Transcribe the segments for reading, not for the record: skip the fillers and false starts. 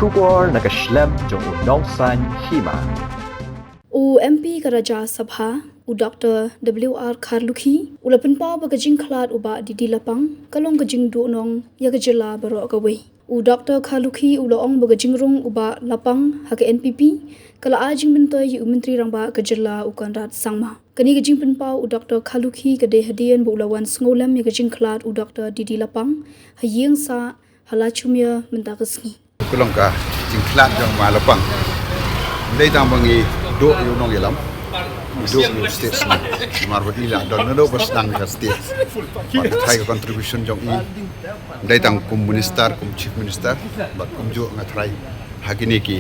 Shubor nakashlem jong unongsan hima. MP Karaja Sabha Dr. W.R. Kharlukhi ulapan pa bagajing khlad uba di lapang kalong gajing duonong yagajela baro gawe Dr. Kharlukhi ulaong bagajing rong uba lapang haka NPP kala ajing bentoy yu menteri rangba gajela ukanrat sangma kani gajing penpau Dr. Kharlukhi kade hadian bu ulawan sngolem yagajing khlad Dr. Didi lapang hayeng sa halachumya mentagasngi kulong ka jing khlad jong malapang dai tang bangi do yu nong yelam do yu states marwat ila don do bas dang ka states thai contribution jong i dai tang kum minister kum chief minister but kum jo nga thai hagini ki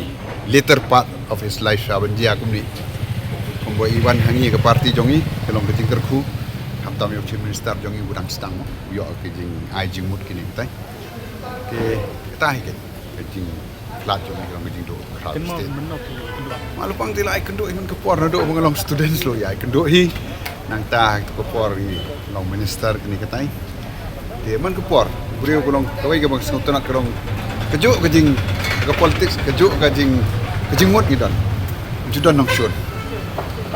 later part of his life saban dia kum ni kum bo iwan hangi ka party jong i kelong ke tingker khu ham tam yo chief minister jong i budang stang yo ke jing ai jing mut kini tai ke tai ke jing khlad jong i kelong jing do khlad state malupang tila ay kendo iman kapor na do mga long students lo ya kendo hi nang ta kapor ni long minister kini katay di man kapor buriu ko long kaway ka mag sunod na karong kejo kajing ka politics kejo kajing mot ni don judan nang sure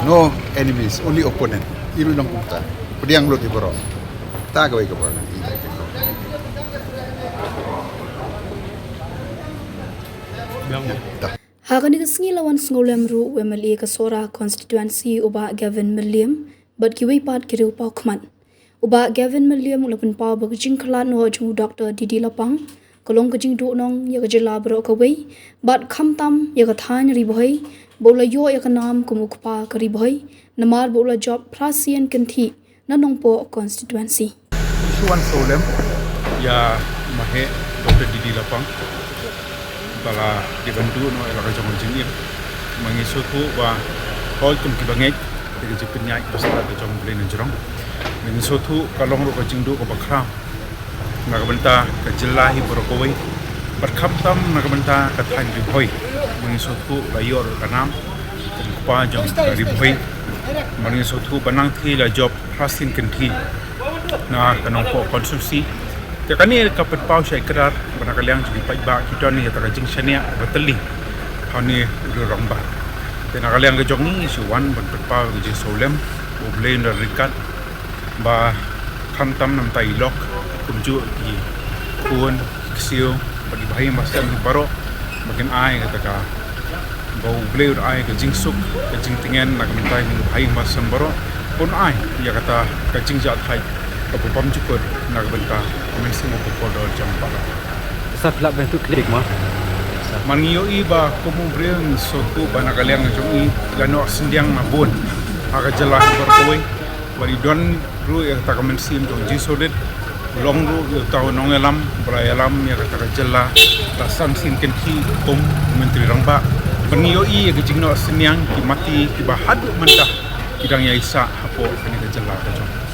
no enemies only opponent ilu nang kumta pediang lo ti boro ta kaway kapor Hakani kasngi lawan sngolem ru wemali kasora constituency uba Gavin William but kiwi pat kiriu pau khman uba Gavin William ulapun pau bagajing khalat no jung Dr. Didi lapang kolong kajing du nong ya kajela bro kawai but kham tam ya kathan ri boy bola yo ya kanam kumukpa kari boy namar bola job prasian kanthi nanong po constituency Suwan Solem ya mahe Dr. Didi lapang bala dibantu no ela ka jong jingir mangisotu ba hol kum kibangek de jipnya basala de jong blen njrong mangisotu kalong ro ka jingdu ko bakra nagabanta ka jillahi borokoi barkham tam nagabanta ka than ri hoi mangisotu bayor kanam kum pa jong ri hoi mangisotu banang thi la job hasin kanthi na kanong ko consultancy Kani kapat pau syai kerar banakalyang jadi paiba kita ni yata kajing syania bateli hani rongba tena kalyang kejongi suwan ban pau kajing solem oblei na rikat ba khantam nam tai lok kumju ki kun ksio bagi bahai masam baro bagian ai kata ka bau oblei ai kajing suk kajing tingen nak mentai bahai masam baro pun ai ya kata kajing jat hai kapupam cukur nak benta komisi mo podo jampa sa flap bentuk klik mah mangiyo iba kumubreng sotu banakalyang jongi lano sendiang mabun aga jelah berkoi bari don ru ya ta komisi jong jisodet long ru tau nongelam brayalam ya kata jelah tasan sinken ki menteri rangba mangiyo i ya jingno sendiang ki mati ki bahadu mentah kidang ya isa hapo kani jelah jong